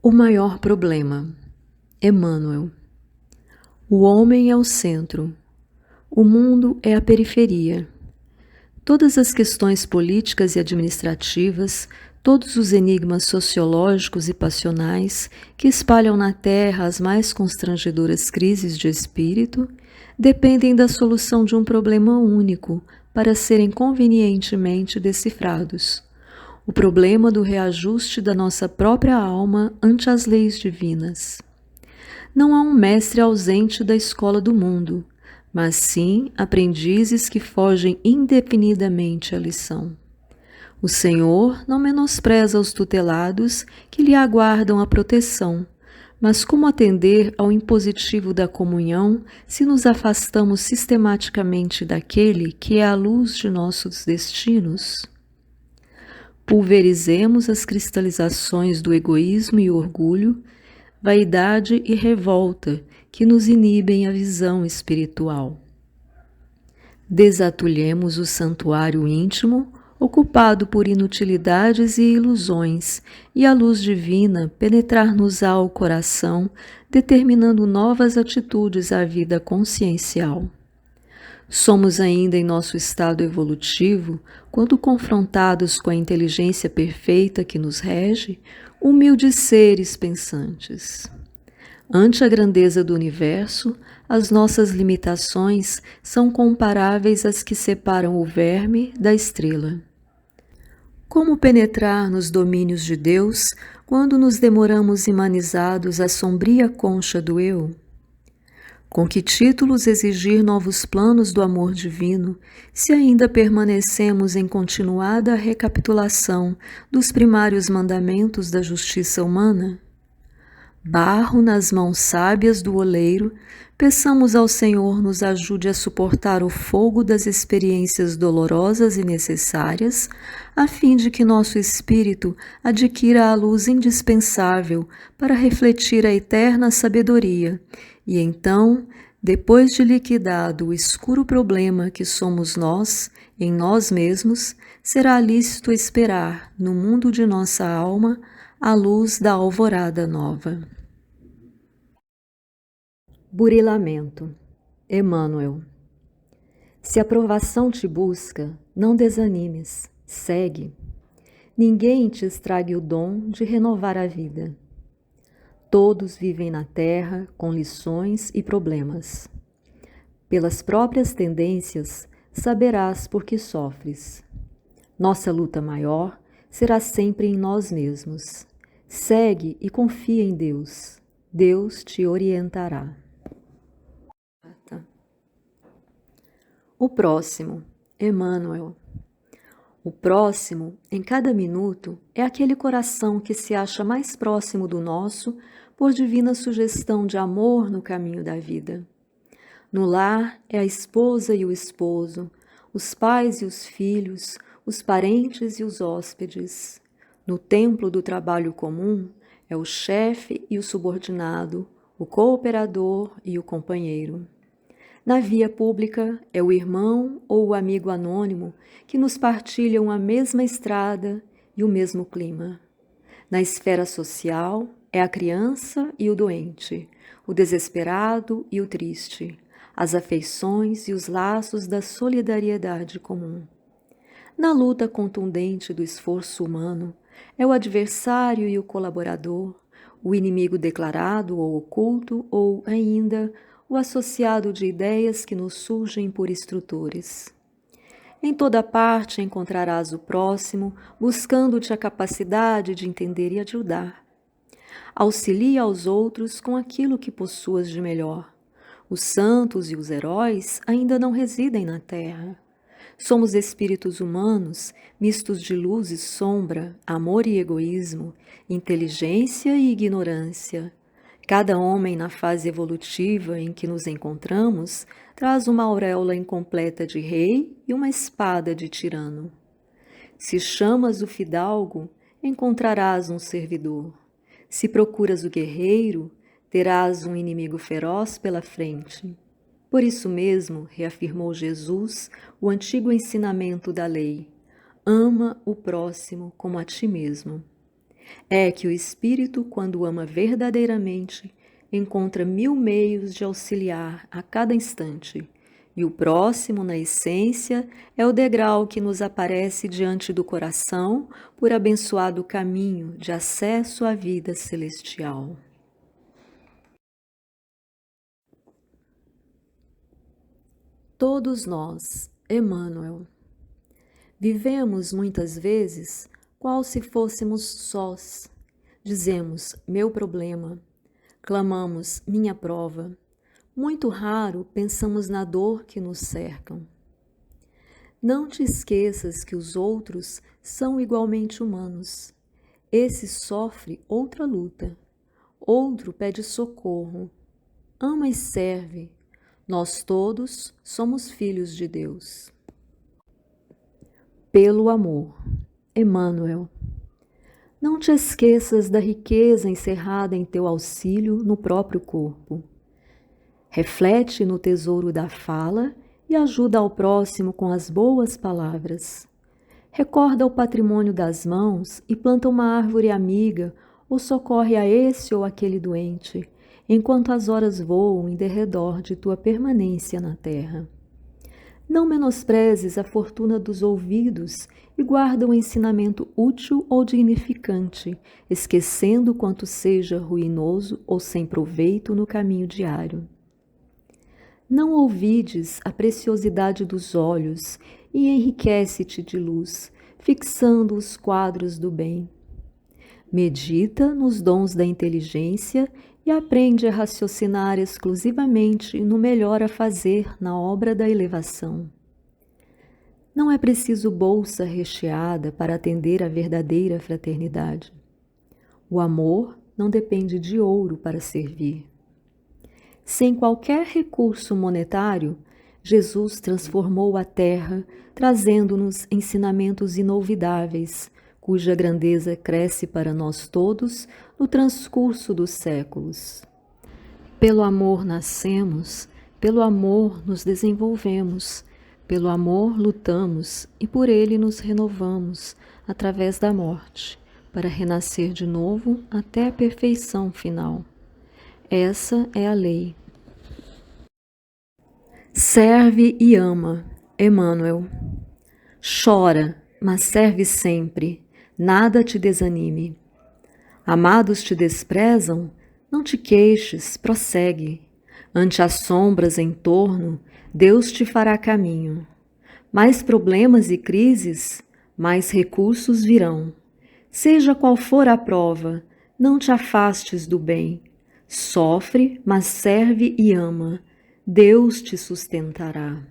O maior problema. Emmanuel. O homem é o centro. O mundo é a periferia. Todas as questões políticas e administrativas, todos os enigmas sociológicos e passionais que espalham na Terra as mais constrangedoras crises de espírito, dependem da solução de um problema único para serem convenientemente decifrados: o problema do reajuste da nossa própria alma ante as leis divinas. Não há um mestre ausente da escola do mundo, mas sim aprendizes que fogem indefinidamente à lição. O Senhor não menospreza os tutelados que lhe aguardam a proteção, mas como atender ao impositivo da comunhão se nos afastamos sistematicamente daquele que é a luz de nossos destinos? Pulverizemos as cristalizações do egoísmo e orgulho, vaidade e revolta que nos inibem a visão espiritual. Desatulhemos o santuário íntimo, ocupado por inutilidades e ilusões, e a luz divina penetrar-nos-á ao coração, determinando novas atitudes à vida consciencial. Somos ainda em nosso estado evolutivo, quando confrontados com a inteligência perfeita que nos rege, humildes seres pensantes. Ante a grandeza do universo, as nossas limitações são comparáveis às que separam o verme da estrela. Como penetrar nos domínios de Deus quando nos demoramos imanizados à sombria concha do eu? Com que títulos exigir novos planos do amor divino, se ainda permanecemos em continuada recapitulação dos primários mandamentos da justiça humana? Barro nas mãos sábias do oleiro, peçamos ao Senhor nos ajude a suportar o fogo das experiências dolorosas e necessárias, a fim de que nosso espírito adquira a luz indispensável para refletir a eterna sabedoria, e então, depois de liquidado o escuro problema que somos nós, em nós mesmos, será lícito esperar, no mundo de nossa alma, a luz da alvorada nova. Burilamento. Emmanuel. Se a provação te busca, não desanimes, segue. Ninguém te estrague o dom de renovar a vida. Todos vivem na Terra com lições e problemas. Pelas próprias tendências, saberás por que sofres. Nossa luta maior será sempre em nós mesmos. Segue e confia em Deus. Deus te orientará. O próximo. Emmanuel. O próximo, em cada minuto, é aquele coração que se acha mais próximo do nosso por divina sugestão de amor no caminho da vida. No lar é a esposa e o esposo, os pais e os filhos, os parentes e os hóspedes. No templo do trabalho comum é o chefe e o subordinado, o cooperador e o companheiro. Na via pública é o irmão ou o amigo anônimo que nos partilham a mesma estrada e o mesmo clima. Na esfera social é a criança e o doente, o desesperado e o triste, as afeições e os laços da solidariedade comum. Na luta contundente do esforço humano, é o adversário e o colaborador, o inimigo declarado ou oculto, ou ainda o associado de ideias que nos surgem por instrutores. Em toda parte encontrarás o próximo, buscando-te a capacidade de entender e ajudar. Auxilia aos outros com aquilo que possuas de melhor. Os santos e os heróis ainda não residem na terra. Somos espíritos humanos, mistos de luz e sombra, amor e egoísmo, inteligência e ignorância. Cada homem na fase evolutiva em que nos encontramos traz uma auréola incompleta de rei e uma espada de tirano. Se chamas o fidalgo, encontrarás um servidor. Se procuras o guerreiro, terás um inimigo feroz pela frente. Por isso mesmo, reafirmou Jesus o antigo ensinamento da lei: ama o próximo como a ti mesmo. É que o espírito, quando ama verdadeiramente, encontra 1000 meios de auxiliar a cada instante, e o próximo, na essência, é o degrau que nos aparece diante do coração por abençoado caminho de acesso à vida celestial. Todos nós, Emmanuel, vivemos muitas vezes qual se fôssemos sós. Dizemos, meu problema, clamamos, minha prova. Muito raro pensamos na dor que nos cercam. Não te esqueças que os outros são igualmente humanos. Esse sofre outra luta, outro pede socorro. Ama e serve. Nós todos somos filhos de Deus. Pelo amor. Emmanuel. Não te esqueças da riqueza encerrada em teu auxílio no próprio corpo. Reflete no tesouro da fala e ajuda ao próximo com as boas palavras. Recorda o patrimônio das mãos e planta uma árvore amiga ou socorre a esse ou aquele doente, enquanto as horas voam em derredor de tua permanência na terra. Não menosprezes a fortuna dos ouvidos e guarda um ensinamento útil ou dignificante, esquecendo quanto seja ruinoso ou sem proveito no caminho diário. Não ouvides a preciosidade dos olhos e enriquece-te de luz, fixando os quadros do bem. Medita nos dons da inteligência e aprende a raciocinar exclusivamente no melhor a fazer na obra da elevação. Não é preciso bolsa recheada para atender à verdadeira fraternidade. O amor não depende de ouro para servir. Sem qualquer recurso monetário, Jesus transformou a terra, trazendo-nos ensinamentos inolvidáveis, cuja grandeza cresce para nós todos no transcurso dos séculos. Pelo amor nascemos, pelo amor nos desenvolvemos, pelo amor lutamos e por ele nos renovamos, através da morte, para renascer de novo até a perfeição final. Essa é a lei. Serve e ama, Emmanuel. Chora, mas serve sempre. Nada te desanime. Amados te desprezam? Não te queixes, prossegue. Ante as sombras em torno, Deus te fará caminho. Mais problemas e crises, mais recursos virão. Seja qual for a prova, não te afastes do bem. Sofre, mas serve e ama. Deus te sustentará.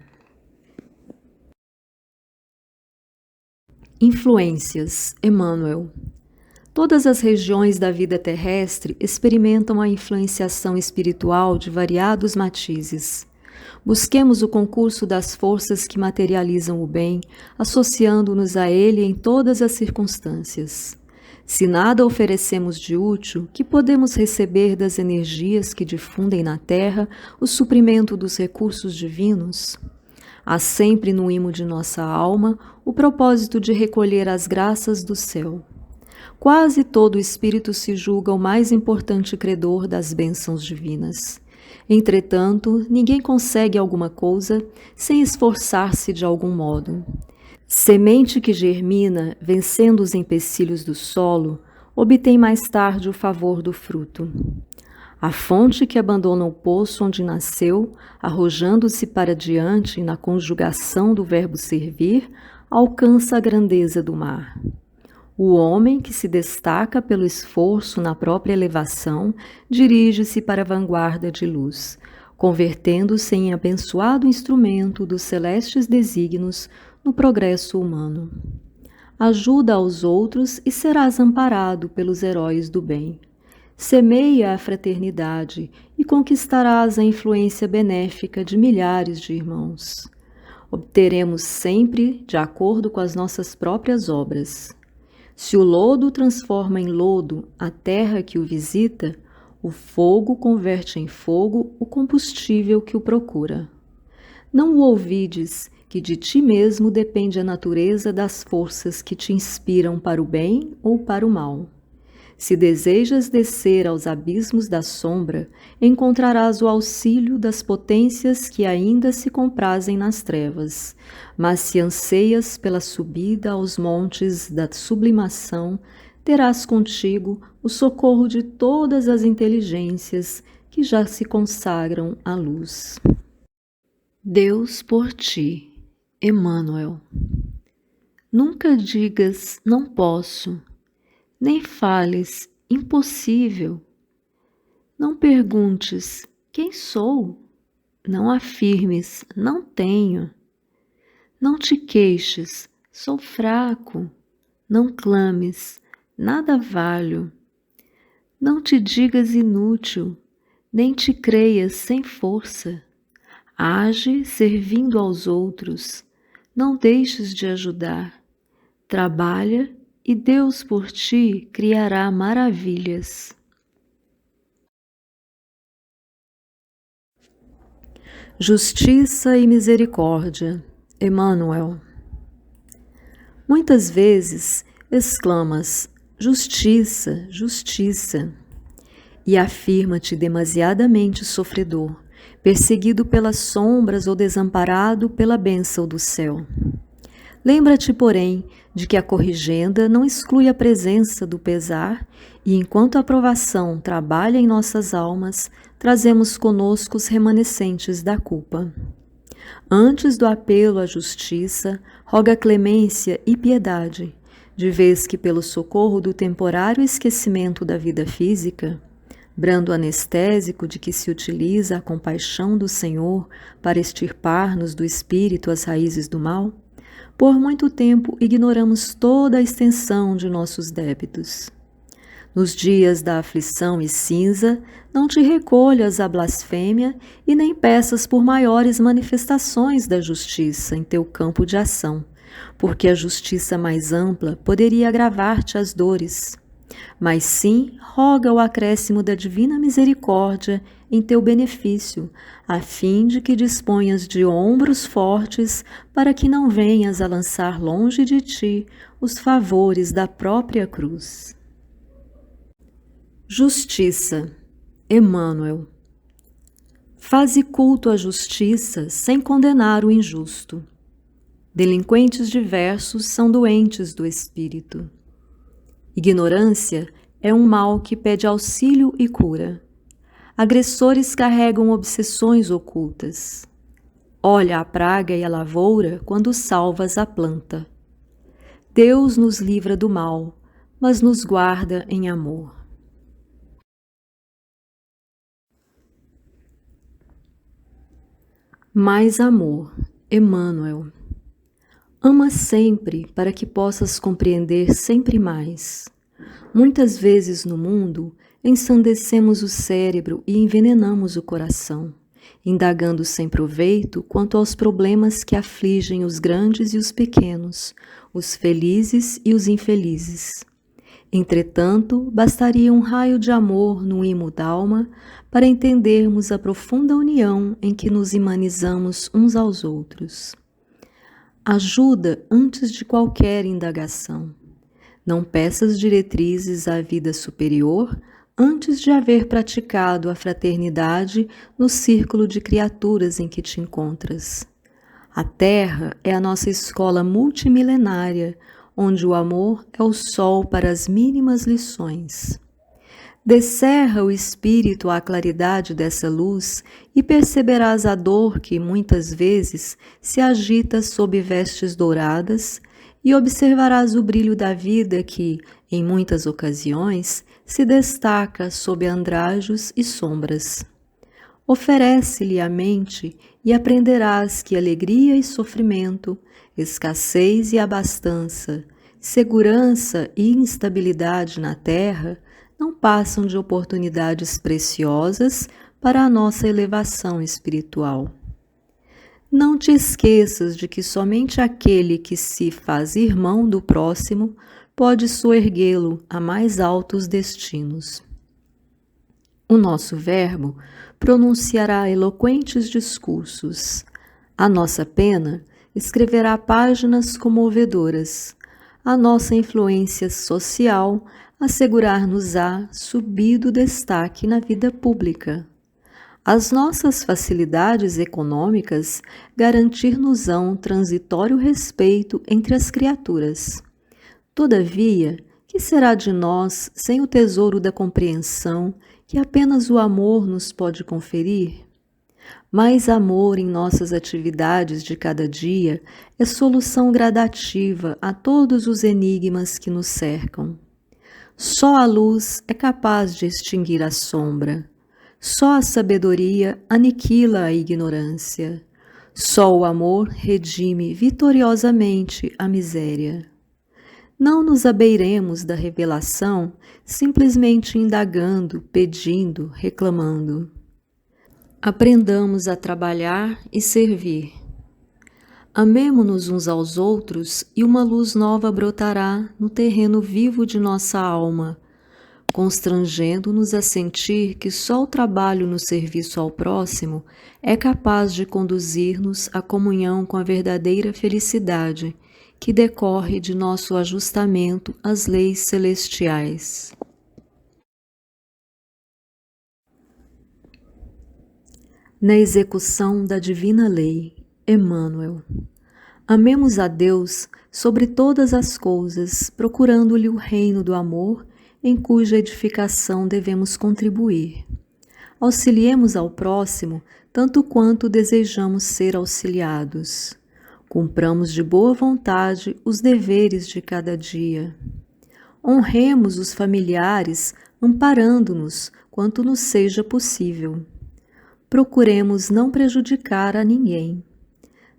Influências, Emmanuel. Todas as regiões da vida terrestre experimentam a influenciação espiritual de variados matizes. Busquemos o concurso das forças que materializam o bem, associando-nos a ele em todas as circunstâncias. Se nada oferecemos de útil, que podemos receber das energias que difundem na terra o suprimento dos recursos divinos? Há sempre no imo de nossa alma o propósito de recolher as graças do céu. Quase todo espírito se julga o mais importante credor das bênçãos divinas. Entretanto, ninguém consegue alguma coisa sem esforçar-se de algum modo. Semente que germina, vencendo os empecilhos do solo, obtém mais tarde o favor do fruto. A fonte que abandona o poço onde nasceu, arrojando-se para diante na conjugação do verbo servir, alcança a grandeza do mar. O homem que se destaca pelo esforço na própria elevação dirige-se para a vanguarda de luz, convertendo-se em abençoado instrumento dos celestes desígnios no progresso humano. Ajuda aos outros e serás amparado pelos heróis do bem. Semeia a fraternidade e conquistarás a influência benéfica de milhares de irmãos. Obteremos sempre de acordo com as nossas próprias obras. Se o lodo transforma em lodo a terra que o visita, o fogo converte em fogo o combustível que o procura. Não o ouvides, que de ti mesmo depende a natureza das forças que te inspiram para o bem ou para o mal. Se desejas descer aos abismos da sombra, encontrarás o auxílio das potências que ainda se comprazem nas trevas. Mas se anseias pela subida aos montes da sublimação, terás contigo o socorro de todas as inteligências que já se consagram à luz. Deus por ti, Emmanuel. Nunca digas não posso, nem fales impossível. Não perguntes quem sou, não afirmes não tenho. Não te queixes, sou fraco, não clames, nada valho. Não te digas inútil, nem te creias sem força. Age servindo aos outros, não deixes de ajudar. Trabalha e Deus por ti criará maravilhas. Justiça e misericórdia, Emmanuel. Muitas vezes exclamas, justiça, justiça, e afirma-te demasiadamente sofredor, perseguido pelas sombras ou desamparado pela bênção do céu. Lembra-te, porém, de que a corrigenda não exclui a presença do pesar e, enquanto a provação trabalha em nossas almas, trazemos conosco os remanescentes da culpa. Antes do apelo à justiça, roga clemência e piedade, de vez que pelo socorro do temporário esquecimento da vida física, brando anestésico de que se utiliza a compaixão do Senhor para extirpar-nos do espírito as raízes do mal, por muito tempo ignoramos toda a extensão de nossos débitos. Nos dias da aflição e cinza, não te recolhas à blasfêmia e nem peças por maiores manifestações da justiça em teu campo de ação, porque a justiça mais ampla poderia agravar-te as dores. Mas sim, roga o acréscimo da divina misericórdia em teu benefício, a fim de que disponhas de ombros fortes para que não venhas a lançar longe de ti os favores da própria cruz. Justiça, Emmanuel. Faze culto à justiça sem condenar o injusto. Delinquentes diversos são doentes do espírito. Ignorância é um mal que pede auxílio e cura. Agressores carregam obsessões ocultas. Olha a praga e a lavoura quando salvas a planta. Deus nos livra do mal, mas nos guarda em amor. Mais amor, Emmanuel. Ama sempre para que possas compreender sempre mais. Muitas vezes no mundo, ensandecemos o cérebro e envenenamos o coração, indagando sem proveito quanto aos problemas que afligem os grandes e os pequenos, os felizes e os infelizes. Entretanto, bastaria um raio de amor no imo d'alma para entendermos a profunda união em que nos imanizamos uns aos outros. Ajuda antes de qualquer indagação. Não peças diretrizes à vida superior antes de haver praticado a fraternidade no círculo de criaturas em que te encontras. A Terra é a nossa escola multimilenária, onde o amor é o sol para as mínimas lições. Descerra o espírito à claridade dessa luz e perceberás a dor que, muitas vezes, se agita sob vestes douradas e observarás o brilho da vida que, em muitas ocasiões, se destaca sob andrajos e sombras. Oferece-lhe a mente e aprenderás que alegria e sofrimento, escassez e abastança, segurança e instabilidade na terra não passam de oportunidades preciosas para a nossa elevação espiritual. Não te esqueças de que somente aquele que se faz irmão do próximo pode soerguê-lo a mais altos destinos. O nosso verbo pronunciará eloquentes discursos. A nossa pena escreverá páginas comovedoras. A nossa influência social assegurar-nos-á subido destaque na vida pública. As nossas facilidades econômicas garantir-nos-ão transitório respeito entre as criaturas. Todavia, que será de nós sem o tesouro da compreensão que apenas o amor nos pode conferir? Mais amor em nossas atividades de cada dia é solução gradativa a todos os enigmas que nos cercam. Só a luz é capaz de extinguir a sombra. Só a sabedoria aniquila a ignorância. Só o amor redime vitoriosamente a miséria. Não nos abeiremos da revelação simplesmente indagando, pedindo, reclamando. Aprendamos a trabalhar e servir. Amemo-nos uns aos outros e uma luz nova brotará no terreno vivo de nossa alma, constrangendo-nos a sentir que só o trabalho no serviço ao próximo é capaz de conduzir-nos à comunhão com a verdadeira felicidade que decorre de nosso ajustamento às leis celestiais. Na execução da divina lei, Emmanuel. Amemos a Deus sobre todas as coisas, procurando-lhe o reino do amor, em cuja edificação devemos contribuir. Auxiliemos ao próximo, tanto quanto desejamos ser auxiliados. Cumpramos de boa vontade os deveres de cada dia. Honremos os familiares, amparando-nos quanto nos seja possível. Procuremos não prejudicar a ninguém.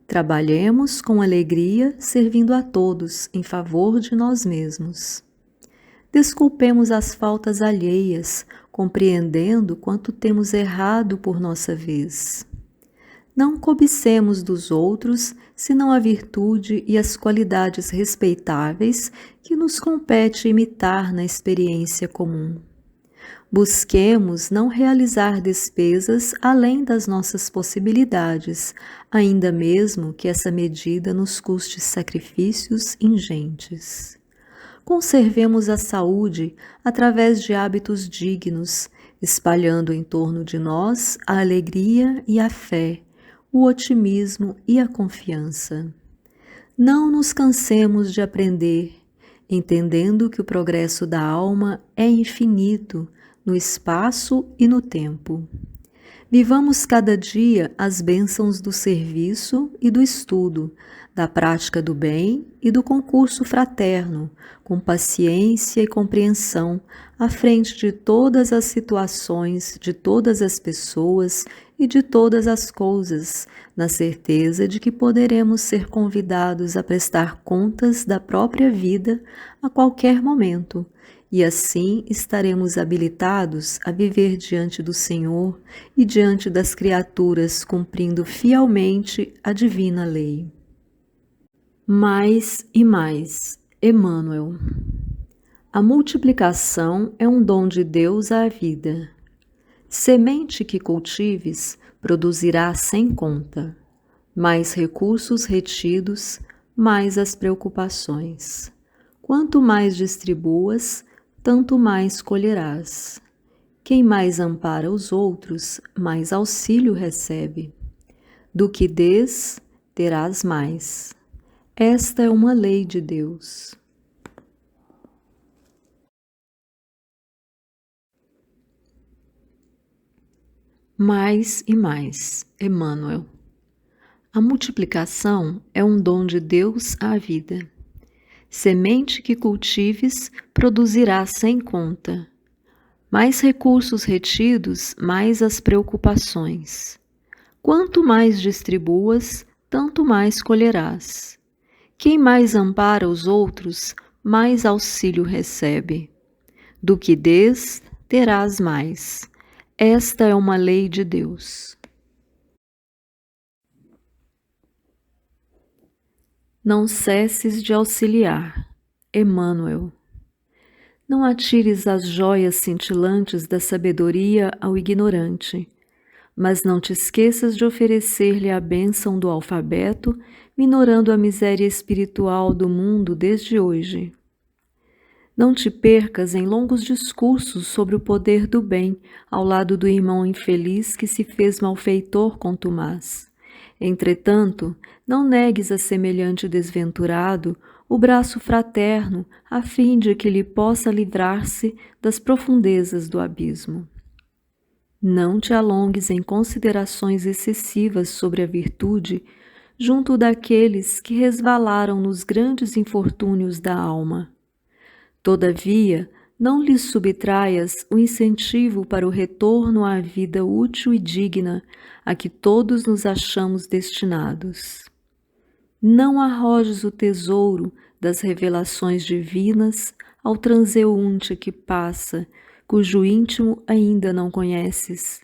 Trabalhemos com alegria, servindo a todos em favor de nós mesmos. Desculpemos as faltas alheias, compreendendo quanto temos errado por nossa vez. Não cobicemos dos outros, senão a virtude e as qualidades respeitáveis que nos compete imitar na experiência comum. Busquemos não realizar despesas além das nossas possibilidades, ainda mesmo que essa medida nos custe sacrifícios ingentes. Conservemos a saúde através de hábitos dignos, espalhando em torno de nós a alegria e a fé, o otimismo e a confiança. Não nos cansemos de aprender, entendendo que o progresso da alma é infinito, no espaço e no tempo. Vivamos cada dia as bênçãos do serviço e do estudo, da prática do bem e do concurso fraterno, com paciência e compreensão, à frente de todas as situações, de todas as pessoas e de todas as coisas, na certeza de que poderemos ser convidados a prestar contas da própria vida a qualquer momento, e assim estaremos habilitados a viver diante do Senhor e diante das criaturas, cumprindo fielmente a divina lei. Mais e mais, Emmanuel. A multiplicação é um dom de Deus à vida. Semente que cultives produzirá sem conta. Mais recursos retidos, mais as preocupações. Quanto mais distribuas, tanto mais colherás. Quem mais ampara os outros, mais auxílio recebe. Do que dês, terás mais. Esta é uma lei de Deus. Mais e mais, Emmanuel. A multiplicação é um dom de Deus à vida. Semente que cultives produzirá sem conta. Mais recursos retidos, mais as preocupações. Quanto mais distribuas, tanto mais colherás. Quem mais ampara os outros, mais auxílio recebe. Do que dês, terás mais. Esta é uma lei de Deus. Não cesses de auxiliar, Emmanuel. Não atires as joias cintilantes da sabedoria ao ignorante, mas não te esqueças de oferecer-lhe a bênção do alfabeto, minorando a miséria espiritual do mundo desde hoje. Não te percas em longos discursos sobre o poder do bem, ao lado do irmão infeliz que se fez malfeitor contumaz. Entretanto, não negues a semelhante desventurado o braço fraterno, a fim de que lhe possa livrar-se das profundezas do abismo. Não te alongues em considerações excessivas sobre a virtude, junto daqueles que resvalaram nos grandes infortúnios da alma. Todavia, não lhes subtraias o incentivo para o retorno à vida útil e digna a que todos nos achamos destinados. Não arrojes o tesouro das revelações divinas ao transeunte que passa, cujo íntimo ainda não conheces.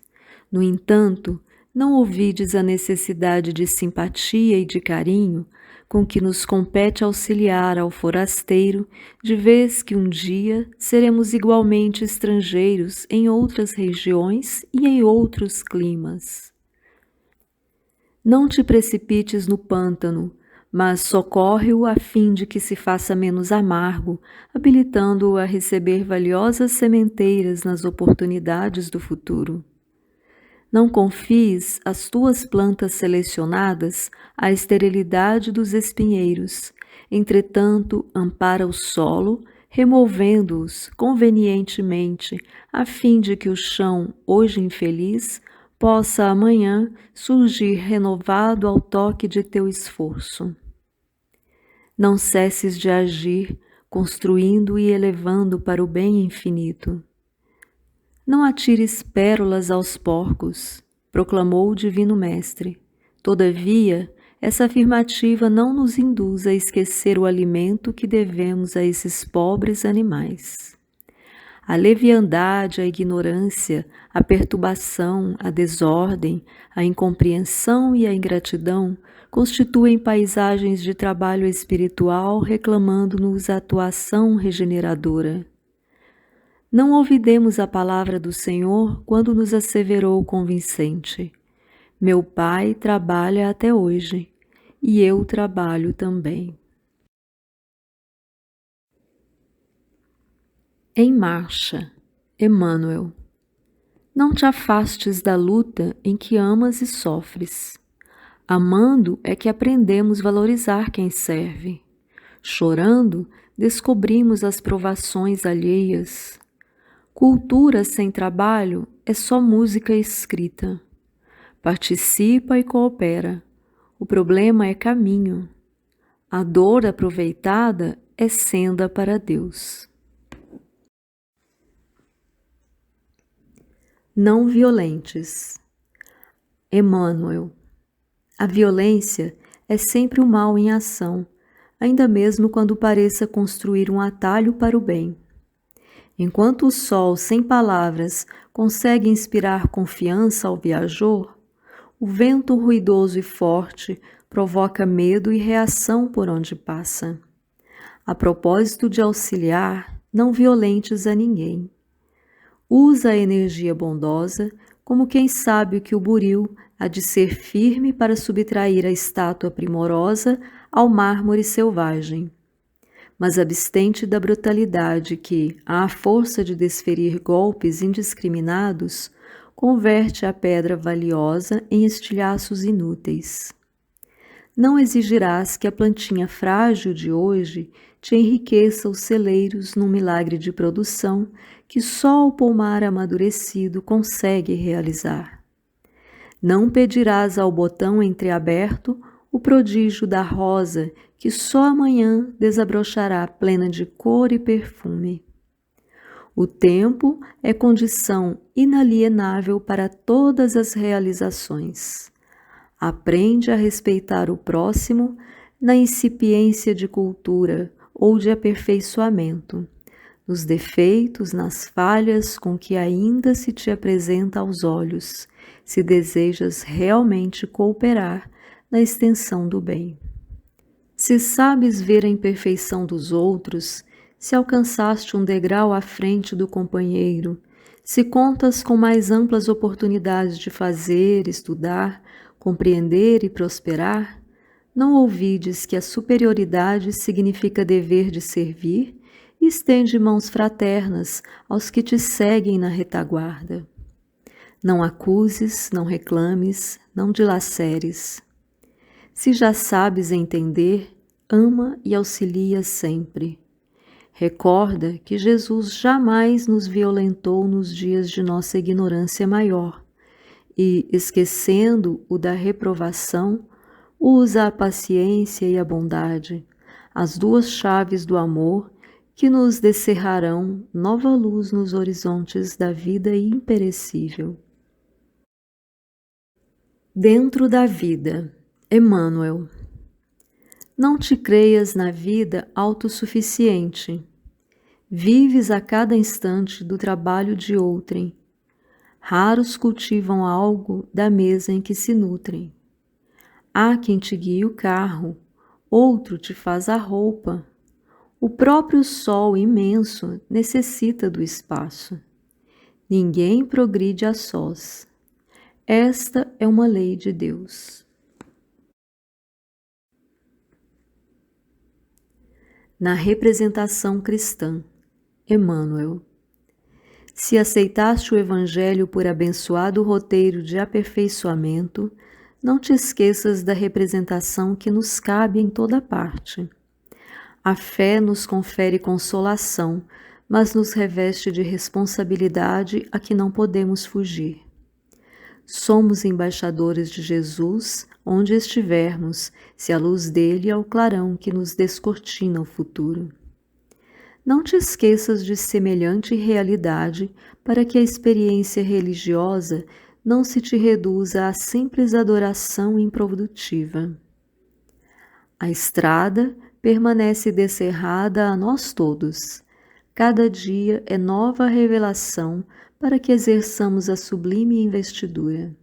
No entanto, não ouvides a necessidade de simpatia e de carinho com que nos compete auxiliar ao forasteiro, de vez que um dia seremos igualmente estrangeiros em outras regiões e em outros climas. Não te precipites no pântano, mas socorre-o a fim de que se faça menos amargo, habilitando-o a receber valiosas sementeiras nas oportunidades do futuro. Não confies as tuas plantas selecionadas à esterilidade dos espinheiros, entretanto, ampara o solo, removendo-os convenientemente, a fim de que o chão, hoje infeliz, possa amanhã surgir renovado ao toque de teu esforço. Não cesses de agir, construindo e elevando para o bem infinito. Não atires pérolas aos porcos, proclamou o Divino Mestre. Todavia, essa afirmativa não nos induz a esquecer o alimento que devemos a esses pobres animais. A leviandade, a ignorância, a perturbação, a desordem, a incompreensão e a ingratidão constituem paisagens de trabalho espiritual reclamando-nos a atuação regeneradora. Não ouvidemos a palavra do Senhor quando nos asseverou convincente: meu Pai trabalha até hoje, e eu trabalho também. Em marcha, Emmanuel. Não te afastes da luta em que amas e sofres. Amando é que aprendemos valorizar quem serve. Chorando, descobrimos as provações alheias. Cultura sem trabalho é só música escrita. Participa e coopera. O problema é caminho. A dor aproveitada é senda para Deus. Não violentes. Emmanuel. A violência é sempre o mal em ação, ainda mesmo quando pareça construir um atalho para o bem. Enquanto o sol, sem palavras, consegue inspirar confiança ao viajor, o vento ruidoso e forte provoca medo e reação por onde passa. A propósito de auxiliar, não violentes a ninguém. Usa a energia bondosa como quem sabe que o buril há de ser firme para subtrair a estátua primorosa ao mármore selvagem. Mas abstente da brutalidade que, à força de desferir golpes indiscriminados, converte a pedra valiosa em estilhaços inúteis. Não exigirás que a plantinha frágil de hoje te enriqueça os celeiros num milagre de produção que só o pomar amadurecido consegue realizar. Não pedirás ao botão entreaberto o prodígio da rosa que só amanhã desabrochará plena de cor e perfume. O tempo é condição inalienável para todas as realizações. Aprende a respeitar o próximo na incipiência de cultura ou de aperfeiçoamento, nos defeitos, nas falhas com que ainda se te apresenta aos olhos, se desejas realmente cooperar na extensão do bem. Se sabes ver a imperfeição dos outros, se alcançaste um degrau à frente do companheiro, se contas com mais amplas oportunidades de fazer, estudar, compreender e prosperar, não ouvides que a superioridade significa dever de servir e estende mãos fraternas aos que te seguem na retaguarda. Não acuses, não reclames, não dilaceres. Se já sabes entender, ama e auxilia sempre. Recorda que Jesus jamais nos violentou nos dias de nossa ignorância maior e, esquecendo o da reprovação, usa a paciência e a bondade, as duas chaves do amor que nos descerrarão nova luz nos horizontes da vida imperecível. Dentro da vida, Emmanuel. Não te creias na vida autossuficiente. Vives a cada instante do trabalho de outrem. Raros cultivam algo da mesa em que se nutrem. Há quem te guie o carro, outro te faz a roupa. O próprio sol imenso necessita do espaço. Ninguém progride a sós. Esta é uma lei de Deus. Na representação cristã, Emmanuel. Se aceitaste o Evangelho por abençoado roteiro de aperfeiçoamento, não te esqueças da representação que nos cabe em toda parte. A fé nos confere consolação, mas nos reveste de responsabilidade a que não podemos fugir. Somos embaixadores de Jesus onde estivermos, se a luz dele é o clarão que nos descortina o futuro. Não te esqueças de semelhante realidade para que a experiência religiosa não se te reduza à simples adoração improdutiva. A estrada permanece descerrada a nós todos. Cada dia é nova revelação para que exerçamos a sublime investidura.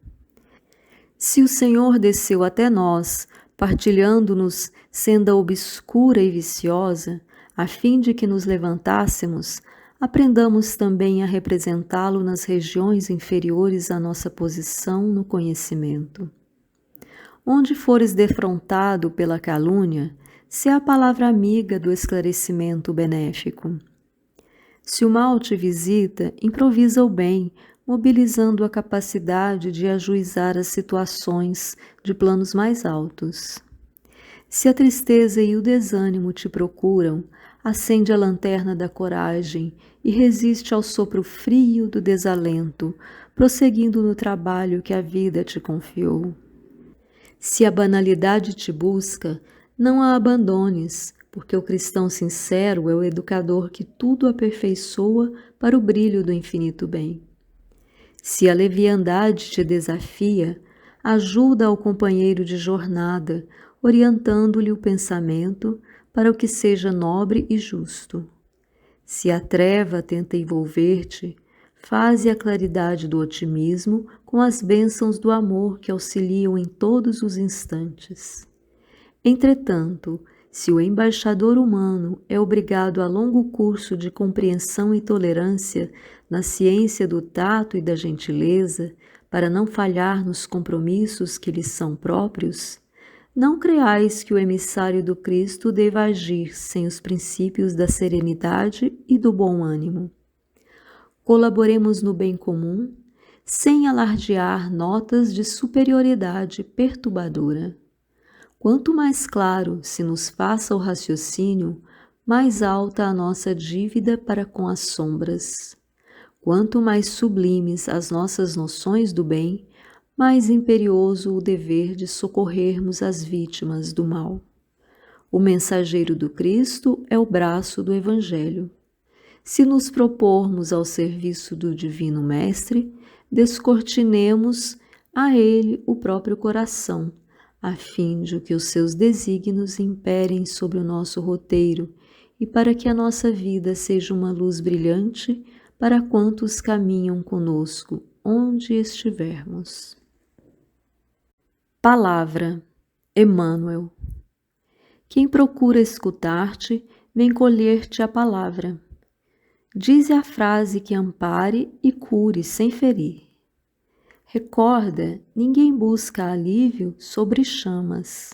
Se o Senhor desceu até nós, partilhando-nos senda obscura e viciosa, a fim de que nos levantássemos, aprendamos também a representá-lo nas regiões inferiores à nossa posição no conhecimento. Onde fores defrontado pela calúnia, se a palavra amiga do esclarecimento benéfico. Se o mal te visita, improvisa o bem, mobilizando a capacidade de ajuizar as situações de planos mais altos. Se a tristeza e o desânimo te procuram, acende a lanterna da coragem e resiste ao sopro frio do desalento, prosseguindo no trabalho que a vida te confiou. Se a banalidade te busca, não a abandones, porque o cristão sincero é o educador que tudo aperfeiçoa para o brilho do infinito bem. Se a leviandade te desafia, ajuda ao companheiro de jornada, orientando-lhe o pensamento para o que seja nobre e justo. Se a treva tenta envolver-te, faze a claridade do otimismo com as bênçãos do amor que auxiliam em todos os instantes. Entretanto, se o embaixador humano é obrigado a longo curso de compreensão e tolerância na ciência do tato e da gentileza, para não falhar nos compromissos que lhes são próprios, não creais que o emissário do Cristo deva agir sem os princípios da serenidade e do bom ânimo. Colaboremos no bem comum, sem alardear notas de superioridade perturbadora. Quanto mais claro se nos faça o raciocínio, mais alta a nossa dívida para com as sombras. Quanto mais sublimes as nossas noções do bem, mais imperioso o dever de socorrermos as vítimas do mal. O mensageiro do Cristo é o braço do Evangelho. Se nos propormos ao serviço do Divino Mestre, descortinemos a ele o próprio coração, a fim de que os seus desígnios imperem sobre o nosso roteiro e para que a nossa vida seja uma luz brilhante para quantos caminham conosco, onde estivermos. Palavra, Emmanuel. Quem procura escutar-te, vem colher-te a palavra. Dize a frase que ampare e cure sem ferir. Recorda, ninguém busca alívio sobre chamas.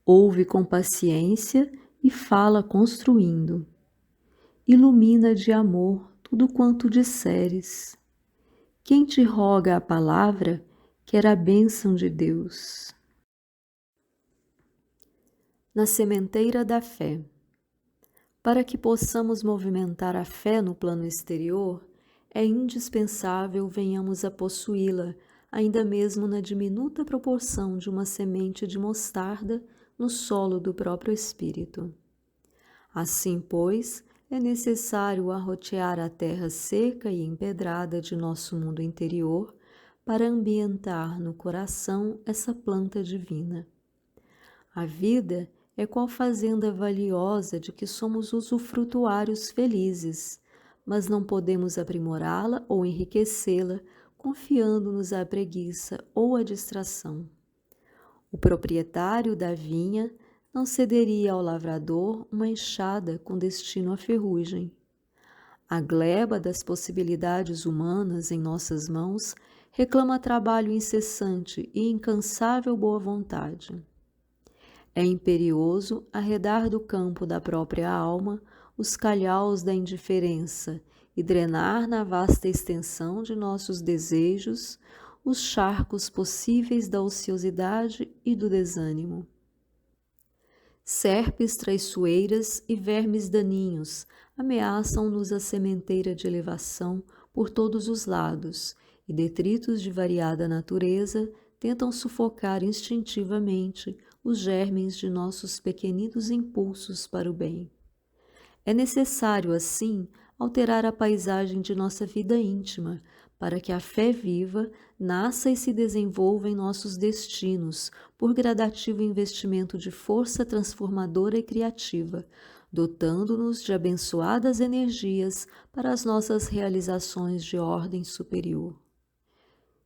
Ouve com paciência e fala construindo. ilumina de amor tudo quanto disseres. Quem te roga a palavra, quer a bênção de Deus. Na sementeira da fé. Para que possamos movimentar a fé no plano exterior, é indispensável venhamos a possuí-la, ainda mesmo na diminuta proporção de uma semente de mostarda no solo do próprio espírito. Assim, pois, é necessário arrotear a terra seca e empedrada de nosso mundo interior para ambientar no coração essa planta divina. A vida é qual fazenda valiosa de que somos usufrutuários felizes, mas não podemos aprimorá-la ou enriquecê-la confiando-nos à preguiça ou à distração. O proprietário da vinha não cederia ao lavrador uma enxada com destino à ferrugem. A gleba das possibilidades humanas em nossas mãos reclama trabalho incessante e incansável boa vontade. É imperioso arredar do campo da própria alma os calhaus da indiferença e drenar na vasta extensão de nossos desejos os charcos possíveis da ociosidade e do desânimo. Serpes traiçoeiras e vermes daninhos ameaçam-nos a sementeira de elevação por todos os lados, e detritos de variada natureza tentam sufocar instintivamente os germes de nossos pequeninos impulsos para o bem. É necessário, assim, alterar a paisagem de nossa vida íntima, para que a fé viva nasça e se desenvolva em nossos destinos por gradativo investimento de força transformadora e criativa, dotando-nos de abençoadas energias para as nossas realizações de ordem superior.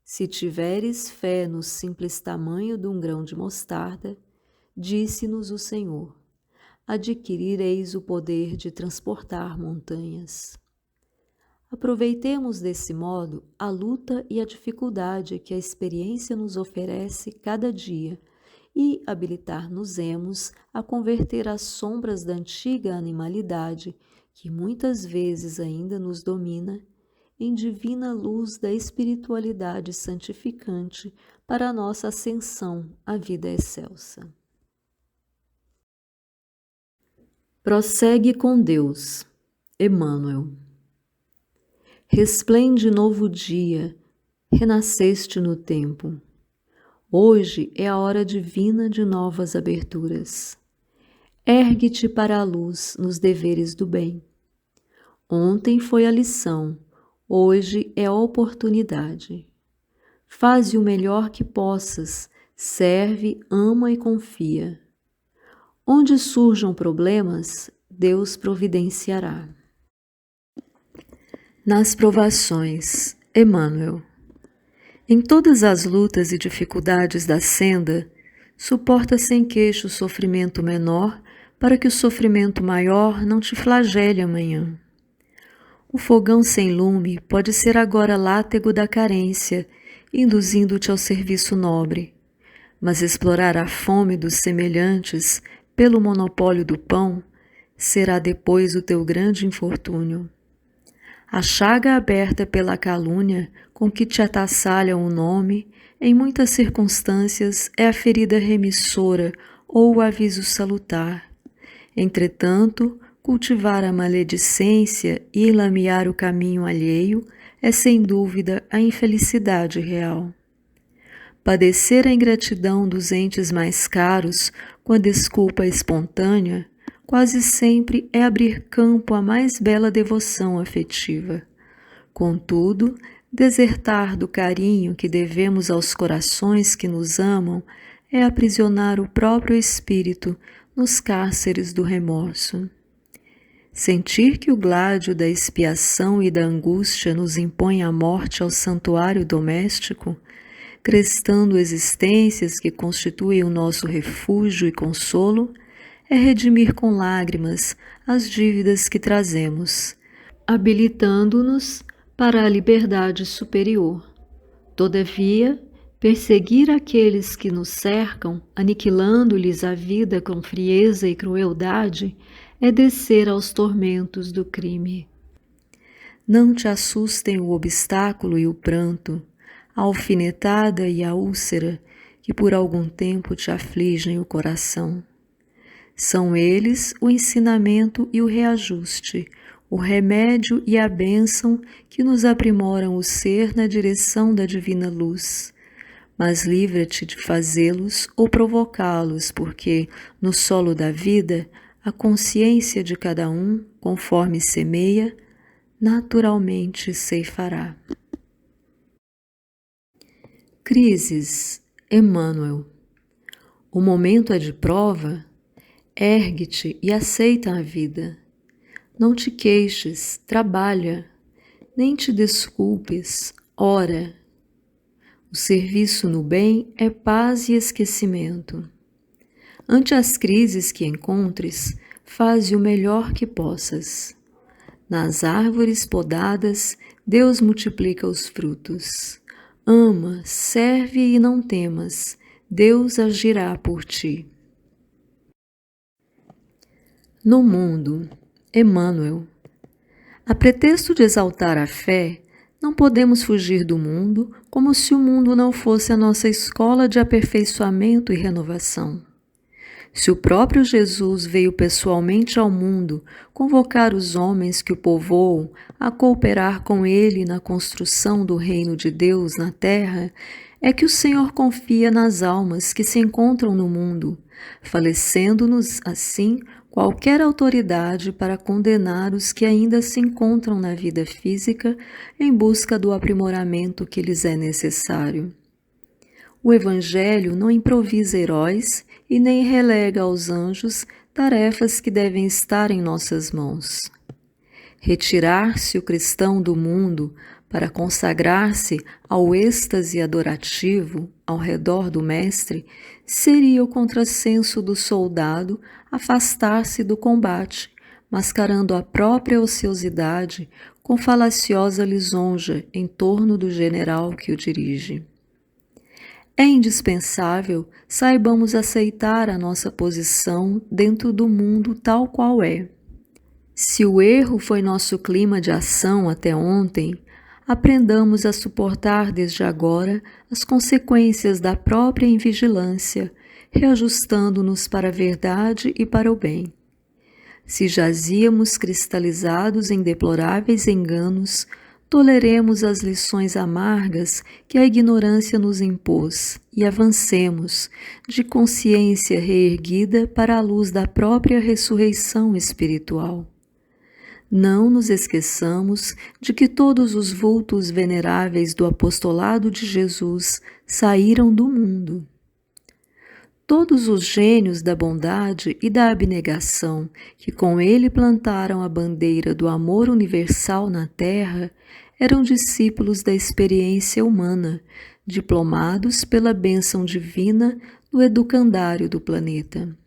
Se tiveres fé no simples tamanho de um grão de mostarda, disse-nos o Senhor, adquirireis o poder de transportar montanhas. Aproveitemos desse modo a luta e a dificuldade que a experiência nos oferece cada dia e habilitar-nos-emos a converter as sombras da antiga animalidade, que muitas vezes ainda nos domina, em divina luz da espiritualidade santificante para a nossa ascensão à vida excelsa. Prossegue com Deus. Emmanuel. Resplende novo dia, renasceste no tempo. Hoje é a hora divina de novas aberturas. Ergue-te para a luz nos deveres do bem. Ontem foi a lição, hoje é a oportunidade. Faze o melhor que possas, serve, ama e confia. Onde surjam problemas, Deus providenciará. Nas provações, Emmanuel. Em todas as lutas e dificuldades da senda, suporta sem queixo o sofrimento menor para que o sofrimento maior não te flagele amanhã. O fogão sem lume pode ser agora látego da carência, induzindo-te ao serviço nobre, mas explorar a fome dos semelhantes pelo monopólio do pão será depois o teu grande infortúnio. A chaga aberta pela calúnia com que te atassalham o nome, em muitas circunstâncias é a ferida remissora ou o aviso salutar. Entretanto, cultivar a maledicência e enlamear o caminho alheio é sem dúvida a infelicidade real. Padecer a ingratidão dos entes mais caros com a desculpa espontânea quase sempre é abrir campo à mais bela devoção afetiva. Contudo, desertar do carinho que devemos aos corações que nos amam é aprisionar o próprio espírito nos cárceres do remorso. Sentir que o gládio da expiação e da angústia nos impõe a morte ao santuário doméstico, crestando existências que constituem o nosso refúgio e consolo, é redimir com lágrimas as dívidas que trazemos, habilitando-nos para a liberdade superior. Todavia, perseguir aqueles que nos cercam, aniquilando-lhes a vida com frieza e crueldade, é descer aos tormentos do crime. Não te assustem o obstáculo e o pranto, a alfinetada e a úlcera que por algum tempo te afligem o coração. São eles o ensinamento e o reajuste, o remédio e a bênção que nos aprimoram o ser na direção da divina luz. Mas livra-te de fazê-los ou provocá-los, porque, no solo da vida, a consciência de cada um, conforme semeia, naturalmente ceifará. Crises, Emmanuel. O momento é de prova? Ergue-te e aceita a vida. Não te queixes, trabalha. Nem te desculpes, ora. O serviço no bem é paz e esquecimento. Ante as crises que encontres, faze o melhor que possas. Nas árvores podadas, Deus multiplica os frutos. Ama, serve e não temas, Deus agirá por ti. No mundo, Emmanuel. A pretexto de exaltar a fé, não podemos fugir do mundo como se o mundo não fosse a nossa escola de aperfeiçoamento e renovação. Se o próprio Jesus veio pessoalmente ao mundo convocar os homens que o povoam a cooperar com ele na construção do reino de Deus na terra, é que o Senhor confia nas almas que se encontram no mundo, falecendo-nos assim qualquer autoridade para condenar os que ainda se encontram na vida física em busca do aprimoramento que lhes é necessário. O Evangelho não improvisa heróis e nem relega aos anjos tarefas que devem estar em nossas mãos. Retirar-se o cristão do mundo para consagrar-se ao êxtase adorativo ao redor do Mestre seria o contrassenso do soldado afastar-se do combate, mascarando a própria ociosidade com falaciosa lisonja em torno do general que o dirige. É indispensável saibamos aceitar a nossa posição dentro do mundo tal qual é. Se o erro foi nosso clima de ação até ontem, aprendamos a suportar desde agora as consequências da própria invigilância, reajustando-nos para a verdade e para o bem. Se jazíamos cristalizados em deploráveis enganos, toleremos as lições amargas que a ignorância nos impôs e avancemos, de consciência reerguida para a luz da própria ressurreição espiritual. Não nos esqueçamos de que todos os vultos veneráveis do apostolado de Jesus saíram do mundo. Todos os gênios da bondade e da abnegação que com ele plantaram a bandeira do amor universal na terra eram discípulos da experiência humana, diplomados pela bênção divina no educandário do planeta.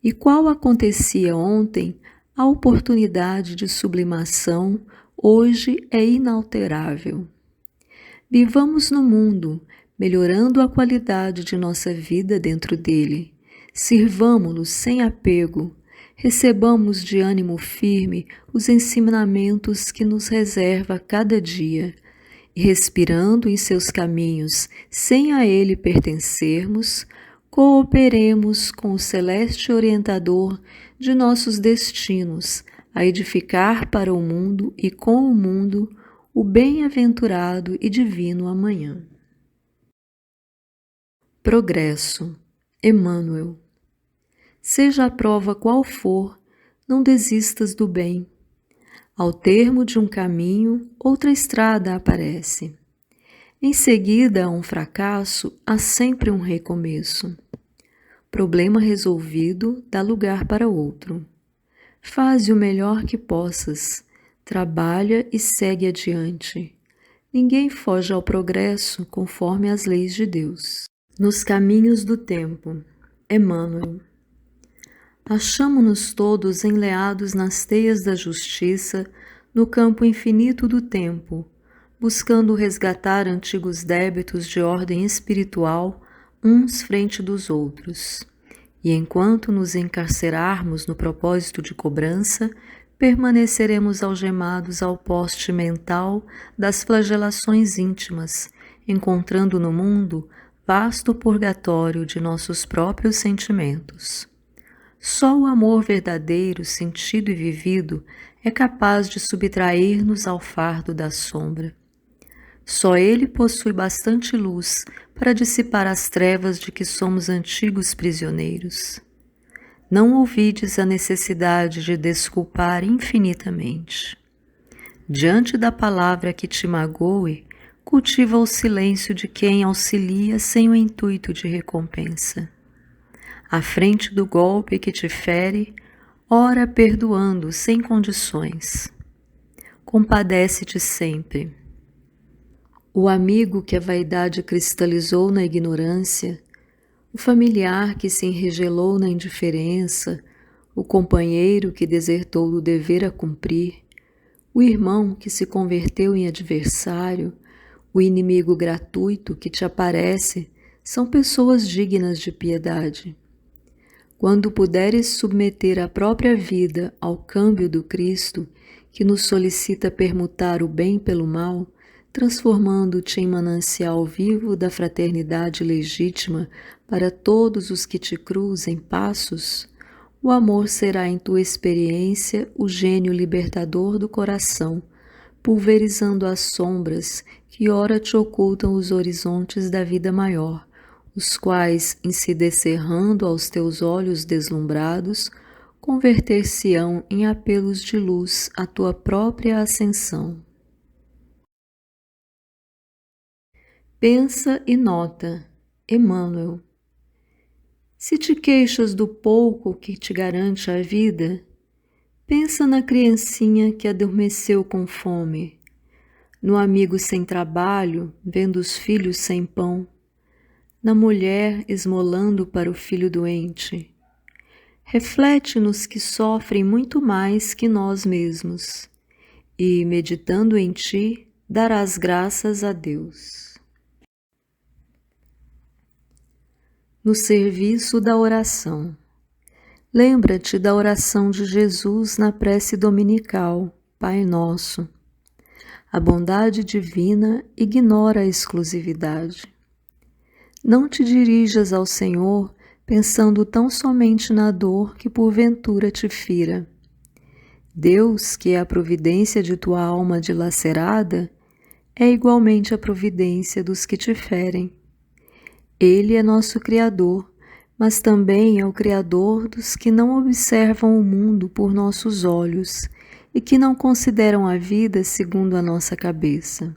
E qual acontecia ontem, a oportunidade de sublimação hoje é inalterável. Vivamos no mundo, melhorando a qualidade de nossa vida dentro dele. Sirvamo-lo sem apego, recebamos de ânimo firme os ensinamentos que nos reserva cada dia, e respirando em seus caminhos sem a ele pertencermos, cooperemos com o celeste orientador de nossos destinos a edificar para o mundo e com o mundo o bem-aventurado e divino amanhã. Progresso, Emmanuel. Seja a prova qual for, não desistas do bem. Ao termo de um caminho, outra estrada aparece. Em seguida a um fracasso, há sempre um recomeço. Problema resolvido dá lugar para outro. Faze o melhor que possas, trabalha e segue adiante. Ninguém foge ao progresso conforme as leis de Deus. Nos caminhos do tempo, Emmanuel. Achamo-nos todos enleados nas teias da justiça, no campo infinito do tempo, buscando resgatar antigos débitos de ordem espiritual, uns frente dos outros. E enquanto nos encarcerarmos no propósito de cobrança, permaneceremos algemados ao poste mental das flagelações íntimas, encontrando no mundo vasto purgatório de nossos próprios sentimentos. Só o amor verdadeiro, sentido e vivido é capaz de subtrair-nos ao fardo da sombra. Só ele possui bastante luz para dissipar as trevas de que somos antigos prisioneiros. Não ouvides a necessidade de desculpar infinitamente. Diante da palavra que te magoe, cultiva o silêncio de quem auxilia sem o intuito de recompensa. À frente do golpe que te fere, ora perdoando sem condições. Compadece-te sempre. O amigo que a vaidade cristalizou na ignorância, o familiar que se enregelou na indiferença, o companheiro que desertou do dever a cumprir, o irmão que se converteu em adversário, o inimigo gratuito que te aparece, são pessoas dignas de piedade. Quando puderes submeter a própria vida ao câmbio do Cristo, que nos solicita permutar o bem pelo mal, transformando-te em manancial vivo da fraternidade legítima para todos os que te cruzem passos, o amor será em tua experiência o gênio libertador do coração, pulverizando as sombras que ora te ocultam os horizontes da vida maior, os quais, em se descerrando aos teus olhos deslumbrados, converter-se-ão em apelos de luz à tua própria ascensão. Pensa e nota, Emmanuel. Se te queixas do pouco que te garante a vida, pensa na criancinha que adormeceu com fome, no amigo sem trabalho, vendo os filhos sem pão, na mulher esmolando para o filho doente. Reflete nos que sofrem muito mais que nós mesmos, e, meditando em ti, darás graças a Deus. No serviço da oração. Lembra-te da oração de Jesus na prece dominical, Pai Nosso. A bondade divina ignora a exclusividade. Não te dirijas ao Senhor pensando tão somente na dor que porventura te fira. Deus, que é a providência de tua alma dilacerada, é igualmente a providência dos que te ferem. Ele é nosso Criador, mas também é o Criador dos que não observam o mundo por nossos olhos e que não consideram a vida segundo a nossa cabeça.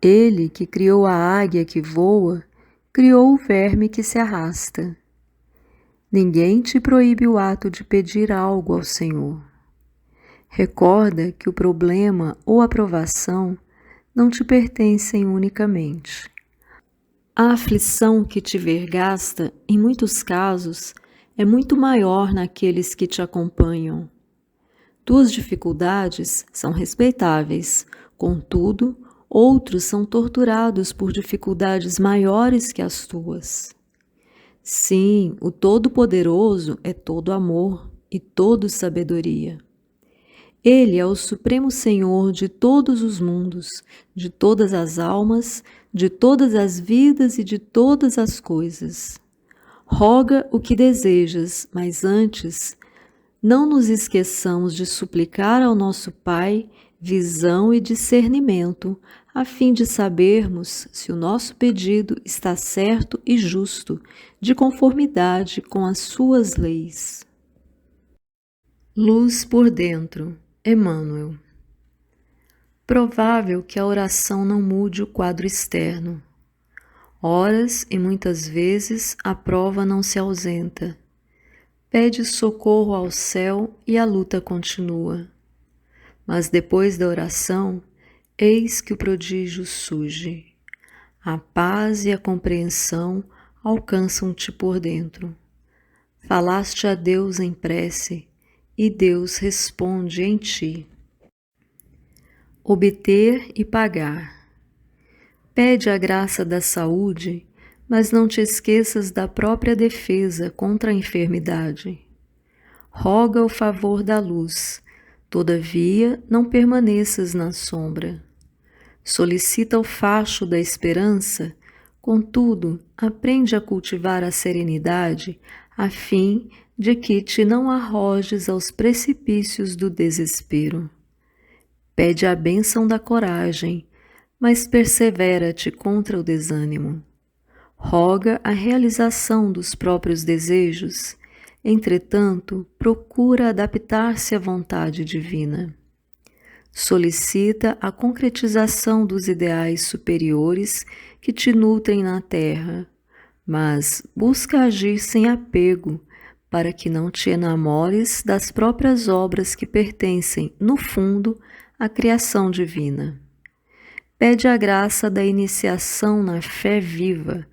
Ele, que criou a águia que voa, criou o verme que se arrasta. Ninguém te proíbe o ato de pedir algo ao Senhor. Recorda que o problema ou a provação não te pertencem unicamente. A aflição que te vergasta, em muitos casos, é muito maior naqueles que te acompanham. Tuas dificuldades são respeitáveis, contudo, outros são torturados por dificuldades maiores que as tuas. Sim, o Todo-Poderoso é todo amor e todo sabedoria. Ele é o Supremo Senhor de todos os mundos, de todas as almas, de todas as vidas e de todas as coisas. Roga o que desejas, mas antes, não nos esqueçamos de suplicar ao nosso Pai visão e discernimento, a fim de sabermos se o nosso pedido está certo e justo, de conformidade com as suas leis. Luz por dentro. Emmanuel. Provável que a oração não mude o quadro externo. Horas e muitas vezes a prova não se ausenta. Pede socorro ao céu e a luta continua. Mas depois da oração, eis que o prodígio surge. A paz e a compreensão alcançam-te por dentro. Falaste a Deus em prece, e Deus responde em ti. Obter e pagar. Pede a graça da saúde, mas não te esqueças da própria defesa contra a enfermidade. Roga o favor da luz, todavia não permaneças na sombra. Solicita o facho da esperança, contudo, aprende a cultivar a serenidade, a fim de que te não arrojes aos precipícios do desespero. Pede a bênção da coragem, mas persevera-te contra o desânimo. Roga a realização dos próprios desejos, entretanto, procura adaptar-se à vontade divina. Solicita a concretização dos ideais superiores que te nutrem na terra, mas busca agir sem apego, para que não te enamores das próprias obras que pertencem, no fundo, à criação divina. Pede a graça da iniciação na fé viva.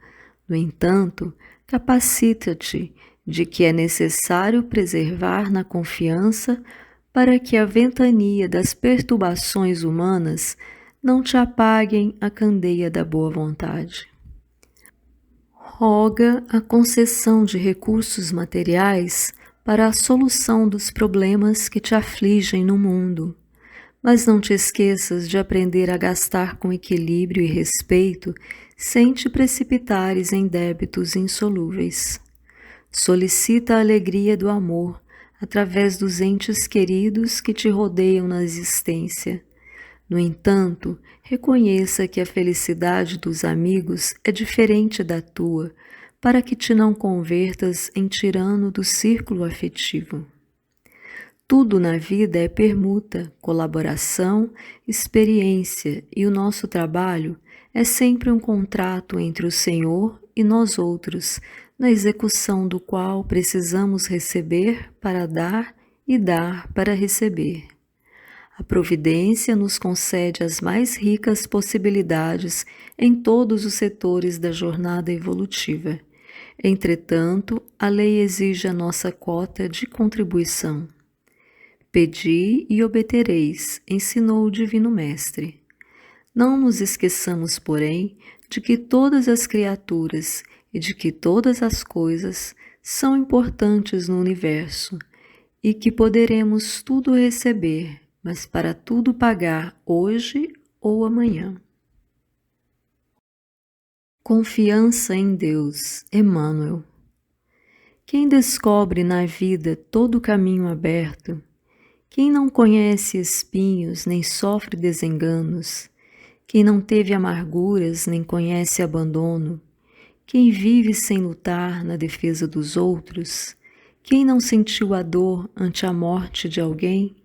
No entanto, capacita-te de que é necessário preservar na confiança para que a ventania das perturbações humanas não te apaguem a candeia da boa vontade. Roga a concessão de recursos materiais para a solução dos problemas que te afligem no mundo, mas não te esqueças de aprender a gastar com equilíbrio e respeito sem te precipitares em débitos insolúveis. Solicita a alegria do amor através dos entes queridos que te rodeiam na existência. No entanto, reconheça que a felicidade dos amigos é diferente da tua, para que te não convertas em tirano do círculo afetivo. Tudo na vida é permuta, colaboração, experiência, e o nosso trabalho é sempre um contrato entre o Senhor e nós outros, na execução do qual precisamos receber para dar e dar para receber. A providência nos concede as mais ricas possibilidades em todos os setores da jornada evolutiva. Entretanto, a lei exige a nossa cota de contribuição. Pedi e obtereis, ensinou o Divino Mestre. Não nos esqueçamos, porém, de que todas as criaturas e de que todas as coisas são importantes no universo e que poderemos tudo receber, mas para tudo pagar hoje ou amanhã. Confiança em Deus, Emmanuel. Quem descobre na vida todo o caminho aberto, quem não conhece espinhos nem sofre desenganos, quem não teve amarguras nem conhece abandono, quem vive sem lutar na defesa dos outros, quem não sentiu a dor ante a morte de alguém,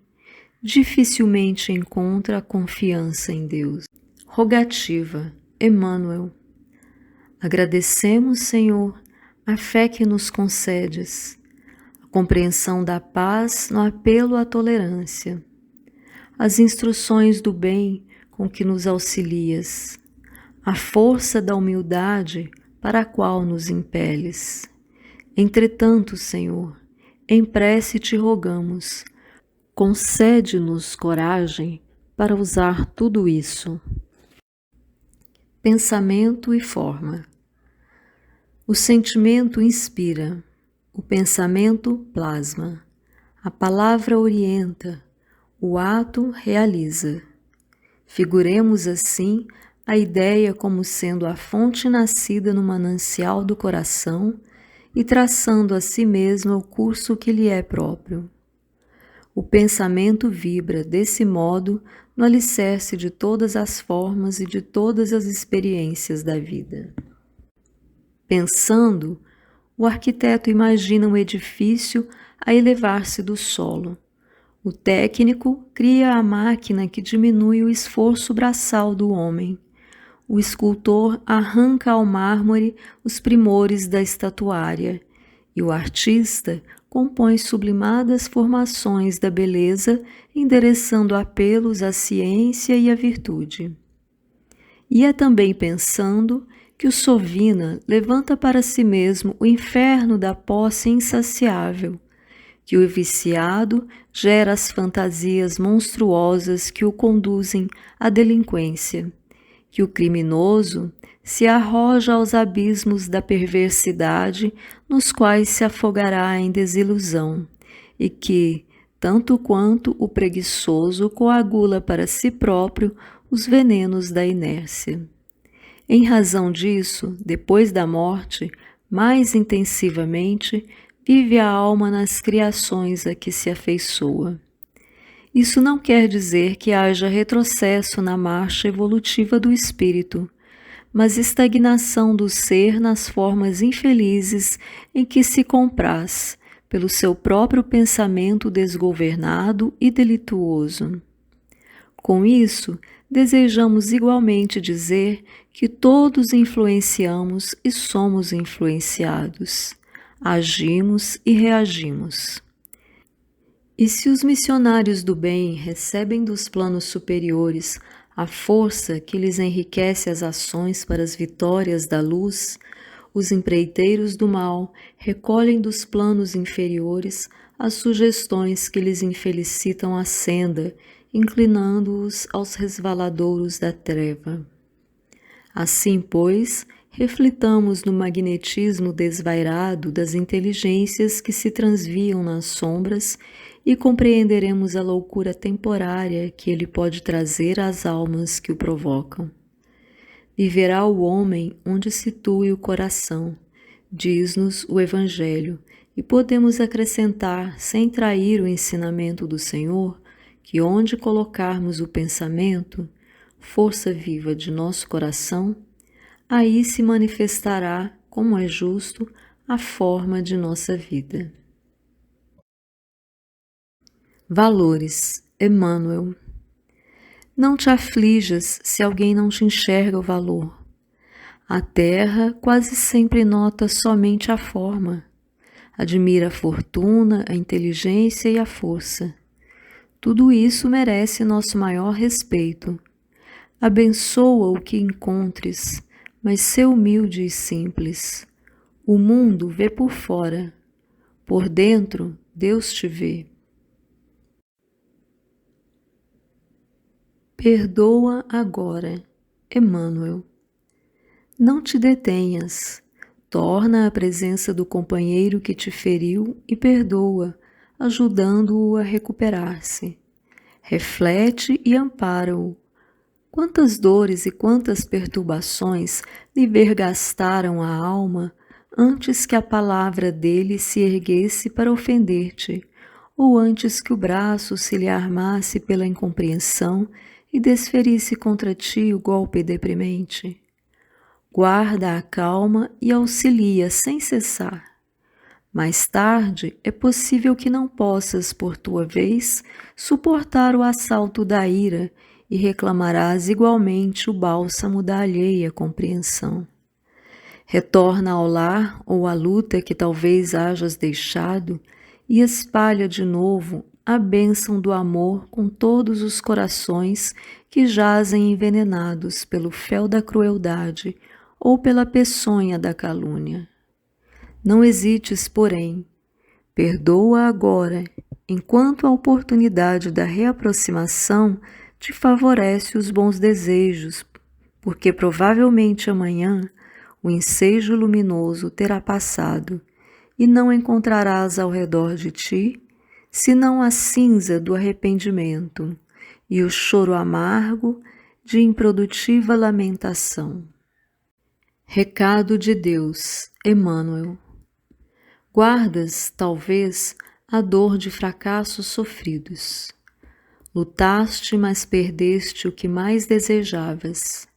dificilmente encontra a confiança em Deus. Rogativa, Emmanuel. Agradecemos, Senhor, a fé que nos concedes, a compreensão da paz no apelo à tolerância, as instruções do bem com que nos auxilias, a força da humildade para a qual nos impeles. Entretanto, Senhor, em prece te rogamos, concede-nos coragem para usar tudo isso. Pensamento e forma. O sentimento inspira, o pensamento plasma, a palavra orienta, o ato realiza. Figuremos assim a ideia como sendo a fonte nascida no manancial do coração e traçando a si mesma o curso que lhe é próprio. O pensamento vibra, desse modo, no alicerce de todas as formas e de todas as experiências da vida. Pensando, o arquiteto imagina um edifício a elevar-se do solo. O técnico cria a máquina que diminui o esforço braçal do homem. O escultor arranca ao mármore os primores da estatuária, e o artista compõe sublimadas formações da beleza, endereçando apelos à ciência e à virtude. E é também pensando que o Sovina levanta para si mesmo o inferno da posse insaciável, que o viciado gera as fantasias monstruosas que o conduzem à delinquência, que o criminoso se arroja aos abismos da perversidade, nos quais se afogará em desilusão, e que, tanto quanto o preguiçoso, coagula para si próprio os venenos da inércia. Em razão disso, depois da morte, mais intensivamente, vive a alma nas criações a que se afeiçoa. Isso não quer dizer que haja retrocesso na marcha evolutiva do espírito, mas estagnação do ser nas formas infelizes em que se compraz, pelo seu próprio pensamento desgovernado e delituoso. Com isso, desejamos igualmente dizer que todos influenciamos e somos influenciados, agimos e reagimos. E se os missionários do bem recebem dos planos superiores a força que lhes enriquece as ações para as vitórias da luz, os empreiteiros do mal recolhem dos planos inferiores as sugestões que lhes infelicitam a senda, inclinando-os aos resvaladouros da treva. Assim, pois, reflitamos no magnetismo desvairado das inteligências que se transviam nas sombras e compreenderemos a loucura temporária que ele pode trazer às almas que o provocam. Viverá o homem onde situe o coração, diz-nos o Evangelho, e podemos acrescentar, sem trair o ensinamento do Senhor, que onde colocarmos o pensamento, força viva de nosso coração, aí se manifestará, como é justo, a forma de nossa vida. Valores, Emmanuel. Não te aflijas se alguém não te enxerga o valor. A terra quase sempre nota somente a forma. Admira a fortuna, a inteligência e a força. Tudo isso merece nosso maior respeito. Abençoa o que encontres, mas sê humilde e simples. O mundo vê por fora. Por dentro, Deus te vê. Perdoa agora, Emmanuel. Não te detenhas. Torna à presença do companheiro que te feriu e perdoa, ajudando-o a recuperar-se. Reflete e ampara-o. Quantas dores e quantas perturbações lhe vergastaram a alma antes que a palavra dele se erguesse para ofender-te, ou antes que o braço se lhe armasse pela incompreensão e desferisse contra ti o golpe deprimente. Guarda a calma e auxilia sem cessar. Mais tarde, é possível que não possas, por tua vez, suportar o assalto da ira e reclamarás igualmente o bálsamo da alheia compreensão. Retorna ao lar ou à luta que talvez hajas deixado e espalha de novo a bênção do amor com todos os corações que jazem envenenados pelo fel da crueldade ou pela peçonha da calúnia. Não hesites, porém, perdoa agora, enquanto a oportunidade da reaproximação te favorece os bons desejos, porque provavelmente amanhã o ensejo luminoso terá passado e não encontrarás ao redor de ti senão a cinza do arrependimento e o choro amargo de improdutiva lamentação. Recado de Deus, Emmanuel. Guardas, talvez, a dor de fracassos sofridos. Lutaste, mas perdeste o que mais desejavas.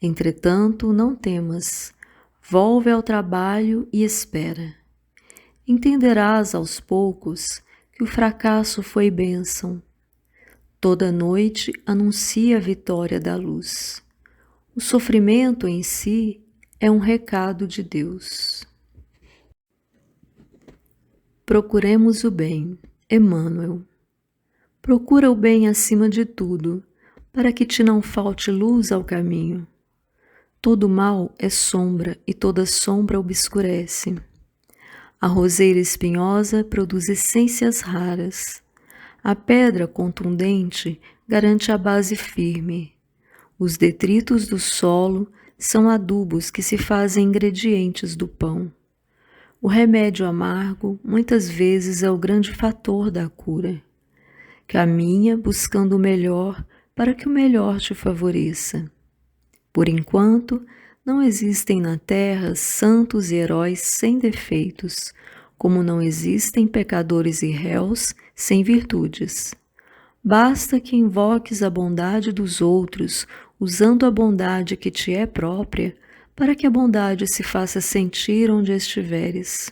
Entretanto, não temas, volve ao trabalho e espera. Entenderás aos poucos que o fracasso foi bênção. Toda noite anuncia a vitória da luz. O sofrimento em si é um recado de Deus. Procuremos o bem, Emmanuel. Procura o bem acima de tudo, para que te não falte luz ao caminho. Todo mal é sombra e toda sombra obscurece. A roseira espinhosa produz essências raras. A pedra contundente garante a base firme. Os detritos do solo são adubos que se fazem ingredientes do pão. O remédio amargo muitas vezes é o grande fator da cura. Caminha buscando o melhor para que o melhor te favoreça. Por enquanto, não existem na terra santos e heróis sem defeitos, como não existem pecadores e réus sem virtudes. Basta que invoques a bondade dos outros, usando a bondade que te é própria, para que a bondade se faça sentir onde estiveres.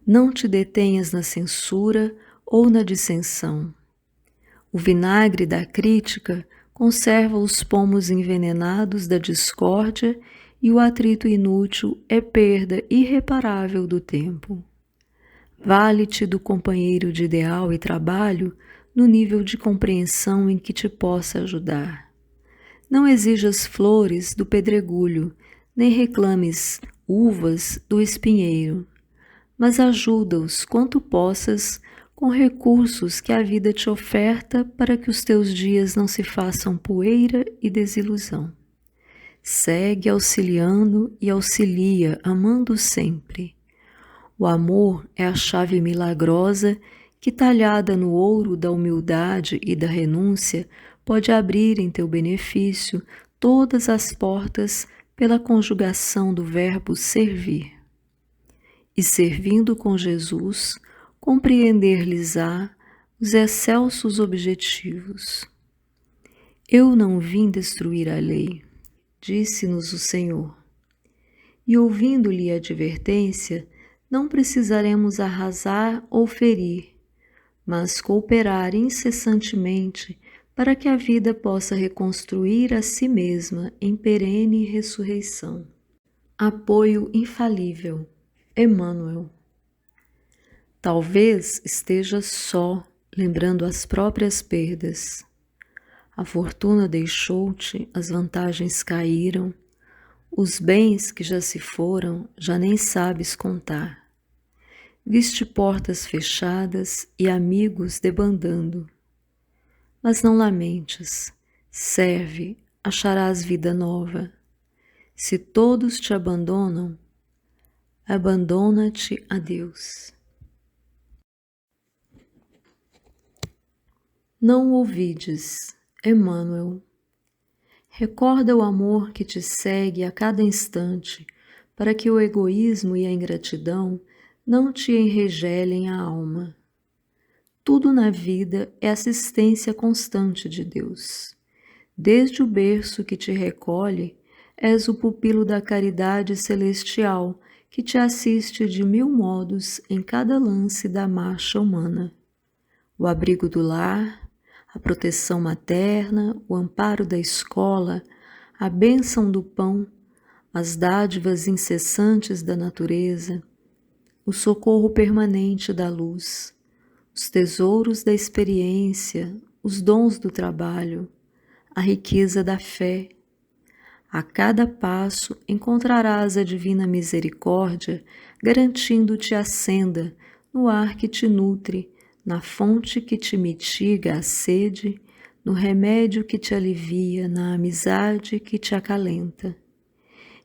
Não te detenhas na censura ou na dissensão. O vinagre da crítica conserva os pomos envenenados da discórdia e o atrito inútil é perda irreparável do tempo. Vale-te do companheiro de ideal e trabalho no nível de compreensão em que te possa ajudar. Não exijas flores do pedregulho, nem reclames uvas do espinheiro, mas ajuda-os quanto possas com recursos que a vida te oferta para que os teus dias não se façam poeira e desilusão. Segue auxiliando e auxilia, amando sempre. O amor é a chave milagrosa que, talhada no ouro da humildade e da renúncia, pode abrir em teu benefício todas as portas pela conjugação do verbo servir. E servindo com Jesus, compreender-lhes-á os excelsos objetivos. Eu não vim destruir a lei, disse-nos o Senhor. E ouvindo-lhe a advertência, não precisaremos arrasar ou ferir, mas cooperar incessantemente para que a vida possa reconstruir a si mesma em perene ressurreição. Apoio infalível. Emmanuel. Talvez esteja só, lembrando as próprias perdas. A fortuna deixou-te, as vantagens caíram, os bens que já se foram já nem sabes contar. Viste portas fechadas e amigos debandando. Mas não lamentes, serve, acharás vida nova. Se todos te abandonam, abandona-te a Deus. Não ouvides, Emmanuel. Recorda o amor que te segue a cada instante, para que o egoísmo e a ingratidão não te enregelem a alma. Tudo na vida é assistência constante de Deus. Desde o berço que te recolhe, és o pupilo da caridade celestial que te assiste de 1000 modos em cada lance da marcha humana. O abrigo do lar, a proteção materna, o amparo da escola, a bênção do pão, as dádivas incessantes da natureza, o socorro permanente da luz, os tesouros da experiência, os dons do trabalho, a riqueza da fé. A cada passo encontrarás a divina misericórdia garantindo-te a senda no ar que te nutre, na fonte que te mitiga a sede, no remédio que te alivia, na amizade que te acalenta.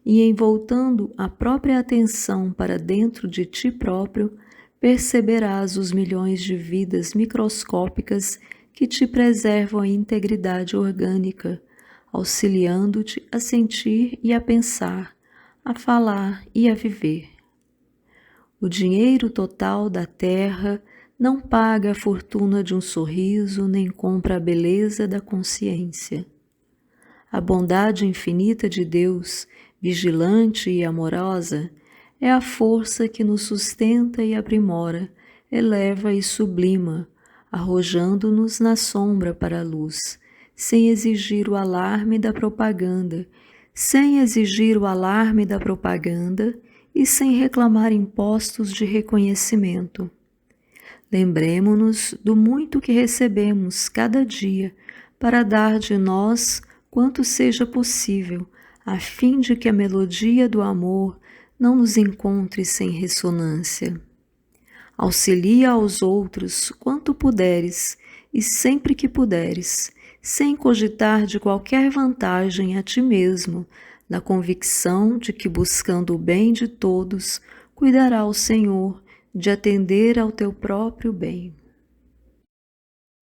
E em voltando a própria atenção para dentro de ti próprio, perceberás os milhões de vidas microscópicas que te preservam a integridade orgânica, auxiliando-te a sentir e a pensar, a falar e a viver. O dinheiro total da terra não paga a fortuna de um sorriso, nem compra a beleza da consciência. A bondade infinita de Deus, vigilante e amorosa, é a força que nos sustenta e aprimora, eleva e sublima, arrojando-nos na sombra para a luz, sem exigir o alarme da propaganda, e sem reclamar impostos de reconhecimento. Lembremo-nos do muito que recebemos cada dia para dar de nós quanto seja possível, a fim de que a melodia do amor não nos encontre sem ressonância. Auxilia aos outros quanto puderes e sempre que puderes, sem cogitar de qualquer vantagem a ti mesmo, na convicção de que, buscando o bem de todos, cuidará o Senhor de atender ao teu próprio bem.